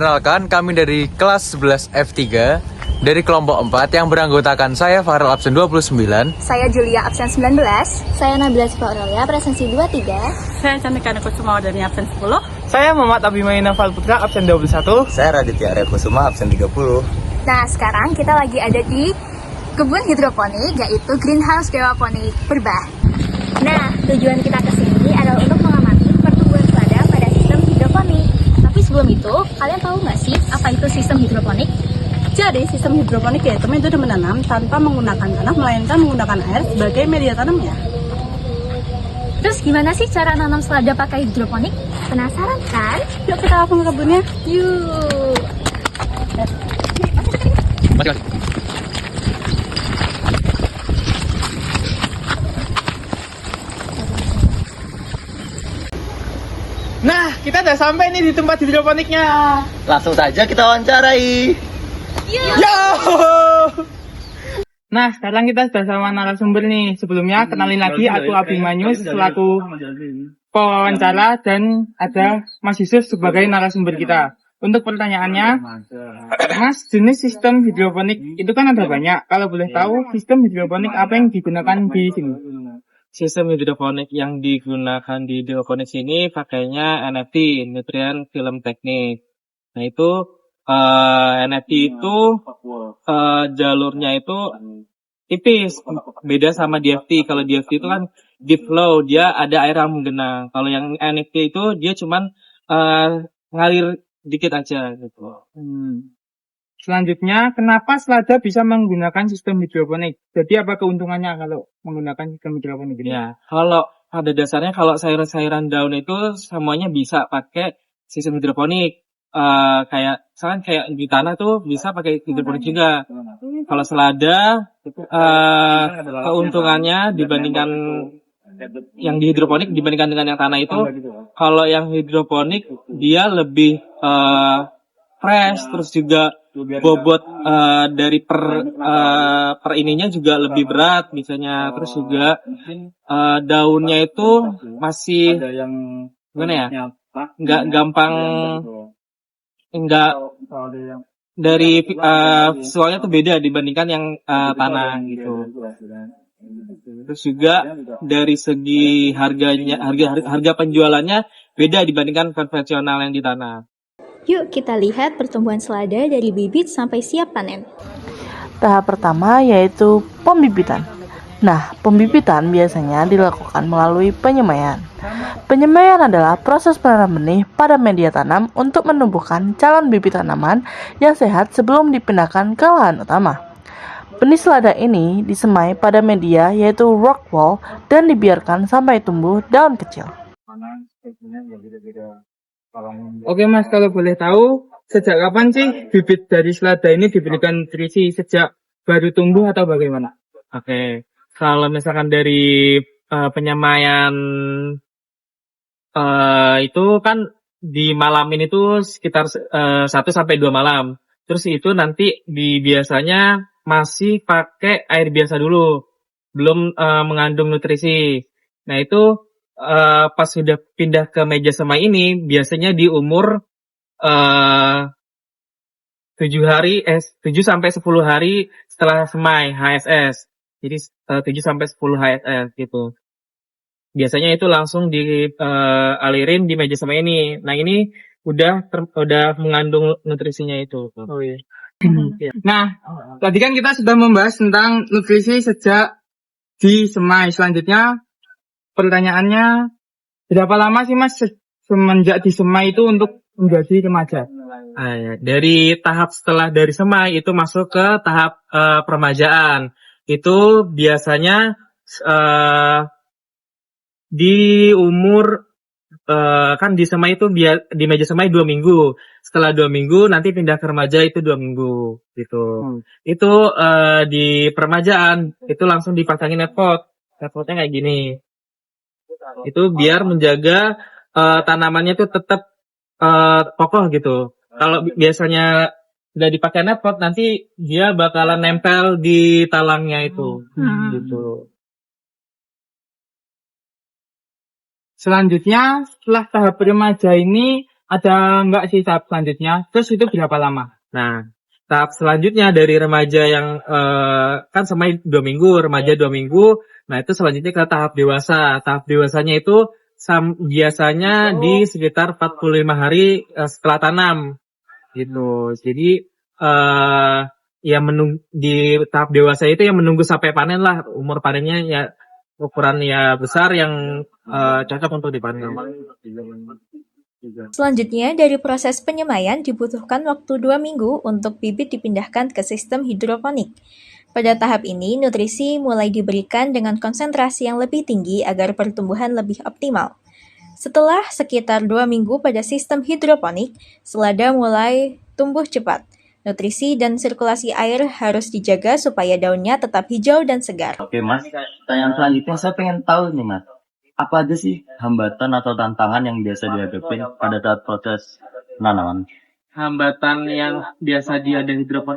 Perkenalkan, kami dari kelas 11 F3 dari kelompok 4 yang beranggotakan saya Farel absen 29. Saya Julia absen 19. Saya Nabila Siva Aurelia, presensi 23. Saya Cantika Kusuma dari absen 10. Saya Muhammad Abimaina Falputra, absen 21. Saya Raditya Arya Kusuma, absen 30. Nah, sekarang kita lagi ada di kebun hidroponik, yaitu greenhouse aquaponik Purbah. Nah, tujuan kita ke sini adalah untuk mengamati pertumbuhan selada pada sistem hidroponik. Tapi sebelum itu, kalian tahu nggak sih apa itu sistem hidroponik? Jadi sistem hidroponik yaitu metode menanam tanpa menggunakan tanah melainkan menggunakan air sebagai media tanamnya. Terus gimana sih cara nanam selada pakai hidroponik? Penasaran kan? Yuk kita langsung ke kebunnya. Yuk! Masih. Nah, kita udah sampai nih di tempat hidroponiknya. Langsung saja kita wawancarai. Yo! Nah, sekarang kita sudah sama narasumber nih. Sebelumnya, kenalin lagi aku Abimanyu selaku pewawancara dan ada Mas Yusuf sebagai narasumber kita. Untuk pertanyaannya, Mas, jenis sistem hidroponik itu kan ada banyak. Kalau boleh tahu, sistem hidroponik apa yang digunakan di sini? Sistem hidroponik yang digunakan di hidroponik sini pakainya NFT, Nutrient Film Technique. Nah itu NFT itu jalurnya itu tipis, beda sama DFT. Kalau DFT itu kan deep flow, dia ada air yang menggenang. Kalau yang NFT itu dia cuman ngalir dikit aja gitu. Selanjutnya, kenapa selada bisa menggunakan sistem hidroponik? Jadi apa keuntungannya kalau menggunakan sistem hidroponik ini? Ya, kalau pada dasarnya kalau sayuran-sayuran daun itu semuanya bisa pakai sistem hidroponik. Misalkan kayak di tanah tuh bisa pakai hidroponik juga. Kalau selada, keuntungannya dibandingkan yang di hidroponik dibandingkan dengan yang tanah itu, kalau yang hidroponik dia lebih fresh, terus juga bobot dari per ininya juga lebih berat misalnya, terus juga daunnya itu masih gimana ya, nggak gampang, nggak dari visualnya tuh beda dibandingkan yang tanah gitu. Terus juga dari segi harga penjualannya beda dibandingkan konvensional yang di tanah. Yuk kita lihat pertumbuhan selada dari bibit sampai siap panen. Tahap pertama yaitu pembibitan. Nah, pembibitan biasanya dilakukan melalui penyemaian. Penyemaian adalah proses penanam benih pada media tanam untuk menumbuhkan calon bibit tanaman yang sehat sebelum dipindahkan ke lahan utama. Benih selada ini disemai pada media yaitu rock wool dan dibiarkan sampai tumbuh daun kecil. Oke Mas, kalau boleh tahu, sejak kapan sih bibit dari selada ini diberikan nutrisi? Sejak baru tumbuh atau bagaimana? Oke, kalau misalkan dari penyemaian itu kan di malamin itu sekitar 1-2 malam. Terus itu nanti biasanya masih pakai air biasa dulu, belum mengandung nutrisi. Nah itu pas sudah pindah ke meja semai ini biasanya di umur 7 sampai 10 hari setelah semai HSS. Jadi 7 sampai 10 HSS gitu. Biasanya itu langsung dialirin di meja semai ini. Nah, ini udah mengandung nutrisinya itu. Oh iya. Nah, tadi kan kita sudah membahas tentang nutrisi sejak disemai. Selanjutnya pertanyaannya, berapa lama sih Mas semenjak disemai itu untuk menjadi remaja? Ya. Dari tahap setelah dari semai itu masuk ke tahap peremajaan. Itu biasanya di umur kan di semai itu di meja semai 2 minggu. Setelah 2 minggu nanti pindah ke remaja itu 2 minggu gitu. Itu di peremajaan itu langsung dipasangin netpot. Netpotnya kayak gini. Itu biar menjaga tanamannya itu tetap kokoh gitu. Kalau biasanya udah dipakai netpot nanti dia bakalan nempel di talangnya itu gitu. Selanjutnya setelah tahap remaja ini Ada nggak sih tahap selanjutnya? Terus itu berapa lama? Nah, tahap selanjutnya dari remaja yang kan sama 2 minggu, remaja 2 minggu. Nah, itu selanjutnya ke tahap dewasa. Tahap dewasanya itu biasanya di sekitar 45 hari setelah tanam gitu. Jadi ya di tahap dewasa itu yang menunggu sampai panen lah. Umur panennya ya ukuran ya besar yang cocok untuk dipanen. Selanjutnya, dari proses penyemaian dibutuhkan waktu 2 minggu untuk bibit dipindahkan ke sistem hidroponik. Pada tahap ini, nutrisi mulai diberikan dengan konsentrasi yang lebih tinggi agar pertumbuhan lebih optimal. Setelah sekitar 2 minggu pada sistem hidroponik, selada mulai tumbuh cepat. Nutrisi dan sirkulasi air harus dijaga supaya daunnya tetap hijau dan segar. Oke Mas, pertanyaan selanjutnya saya pengen tahu nih Mas, apa aja sih hambatan atau tantangan yang biasa dihadapi pada saat proses penanaman? Hambatan yang biasa ada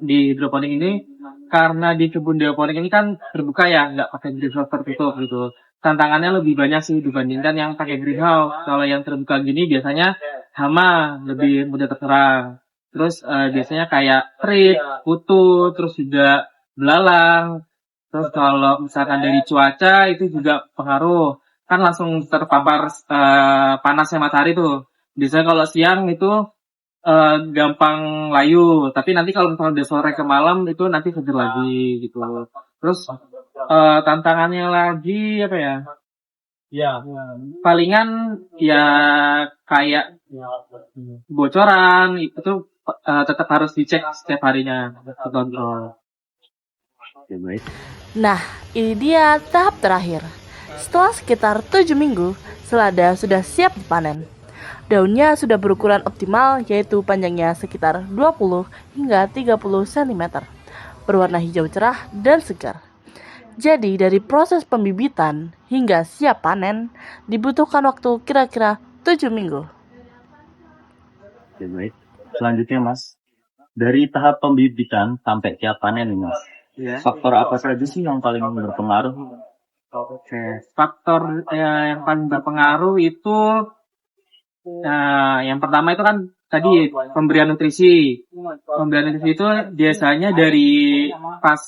di hidroponik ini, karena di kebun hidroponik ini kan terbuka ya, nggak pakai greenhouse tertutup gitu. Tantangannya lebih banyak sih dibandingkan yang pakai greenhouse. Kalau yang terbuka gini biasanya hama lebih mudah terserang. Terus biasanya kayak trik, kutu, terus juga belalang. Terus kalau misalkan dari cuaca itu juga pengaruh. Kan langsung terpapar panasnya matahari tuh. Biasanya kalau siang itu gampang layu, tapi nanti kalau misalnya udah sore ke malam itu nanti seger lagi gitu. Terus tantangannya lagi apa ya? Ya, palingan ya kayak bocoran itu tetap harus dicek setiap harinya, kontrol. Oke baik. Nah, ini dia tahap terakhir. Setelah sekitar 7 minggu, selada sudah siap dipanen. Daunnya sudah berukuran optimal, yaitu panjangnya sekitar 20 hingga 30 cm, berwarna hijau cerah dan segar. Jadi dari proses pembibitan hingga siap panen dibutuhkan waktu kira-kira 7 minggu. Oke baik. Selanjutnya Mas, dari tahap pembibitan sampai siap panen nih Mas, faktor apa saja sih yang paling berpengaruh? Oke, faktor yang paling berpengaruh itu yang pertama itu kan tadi pemberian nutrisi. Pemberian nutrisi itu biasanya dari pas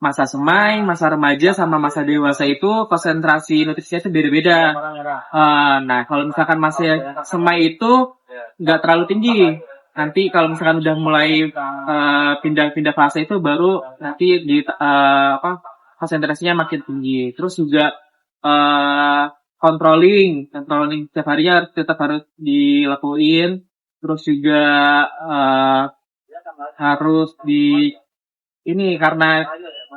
masa semai, masa remaja sama masa dewasa itu konsentrasi nutrisinya itu beda-beda. Nah, kalau misalkan masa semai itu nggak terlalu tinggi. Nanti kalau misalkan udah mulai pindah-pindah fase itu baru nanti konsentrasinya makin tinggi. Terus juga controlling setiap harinya tetap harus dilakuin. Terus juga harus ini karena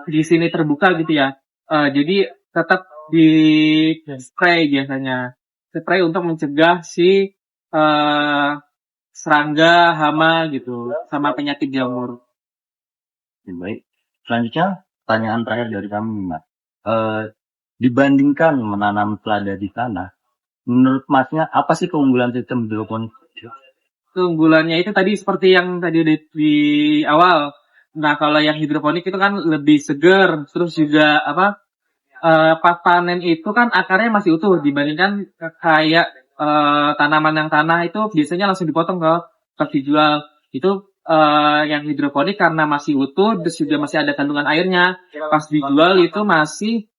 di sini terbuka gitu ya. Jadi tetap di spray biasanya. Spray untuk mencegah si serangga, hama gitu, sama penyakit jamur. Baik. Selanjutnya pertanyaan terakhir dari kami Mas. Dibandingkan menanam selada di tanah, menurut Masnya apa sih keunggulan sistem hidroponik? Keunggulannya itu tadi seperti yang tadi di awal. Nah, kalau yang hidroponik itu kan lebih seger, terus juga pas panen itu kan akarnya masih utuh dibandingkan kayak tanaman yang tanah itu biasanya langsung dipotong ke dijual. Itu yang hidroponik karena masih utuh, terus juga masih ada kandungan airnya. Pas dijual itu masih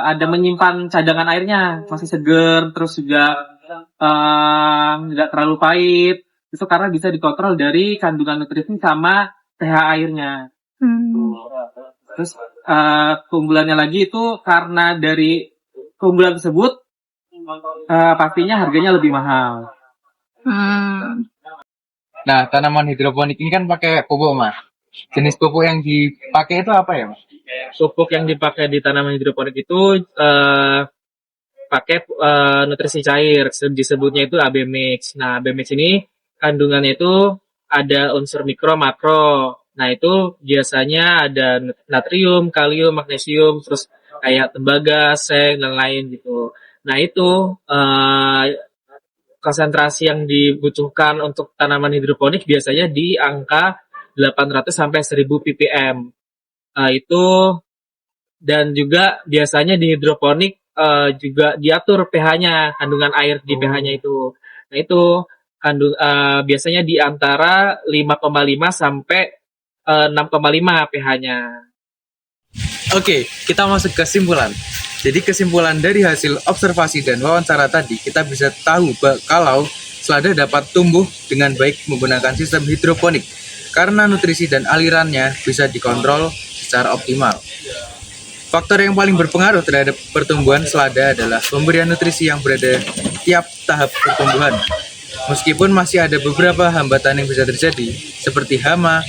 ada menyimpan cadangan airnya, masih seger, terus juga nggak terlalu pahit. Itu karena bisa dikontrol dari kandungan nutrisi sama pH airnya. Terus keunggulannya lagi itu karena dari keunggulan tersebut pastinya harganya lebih mahal. Nah, tanaman hidroponik ini kan pakai pupuk, Mas. Jenis pupuk yang dipakai itu apa ya, Mas? Pupuk yang dipakai di tanaman hidroponik itu pakai nutrisi cair, disebutnya itu AB mix. Nah, AB mix ini kandungannya itu ada unsur mikro, makro. Nah, itu biasanya ada natrium, kalium, magnesium, terus kayak tembaga, seng, dan lain gitu. Nah, itu konsentrasi yang dibutuhkan untuk tanaman hidroponik biasanya di angka 800 sampai 1000 ppm. Itu dan juga biasanya di hidroponik juga diatur pH-nya, kandungan air di pH-nya itu. Nah, itu biasanya di antara 5,5 sampai 6,5 pH-nya. Oke, kita masuk ke kesimpulan. Jadi kesimpulan dari hasil observasi dan wawancara tadi, kita bisa tahu kalau selada dapat tumbuh dengan baik menggunakan sistem hidroponik karena nutrisi dan alirannya bisa dikontrol secara optimal. Faktor yang paling berpengaruh terhadap pertumbuhan selada adalah pemberian nutrisi yang berada tiap tahap pertumbuhan. Meskipun masih ada beberapa hambatan yang bisa terjadi, seperti hama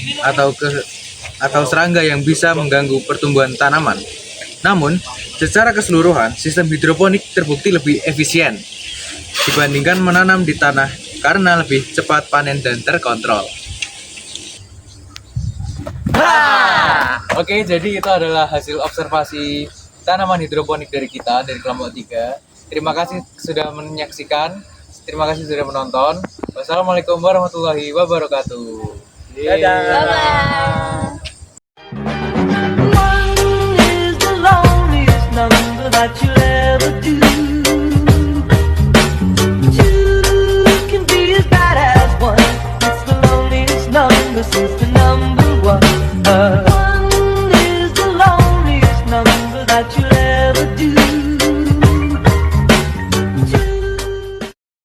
atau serangga yang bisa mengganggu pertumbuhan tanaman. Namun, secara keseluruhan, sistem hidroponik terbukti lebih efisien dibandingkan menanam di tanah karena lebih cepat panen dan terkontrol. Oke, jadi itu adalah hasil observasi tanaman hidroponik dari kita, dari kelompok 3. Terima kasih sudah menyaksikan, terima kasih sudah menonton. Wassalamualaikum warahmatullahi wabarakatuh. Bye-bye. One is the loneliest number that you'll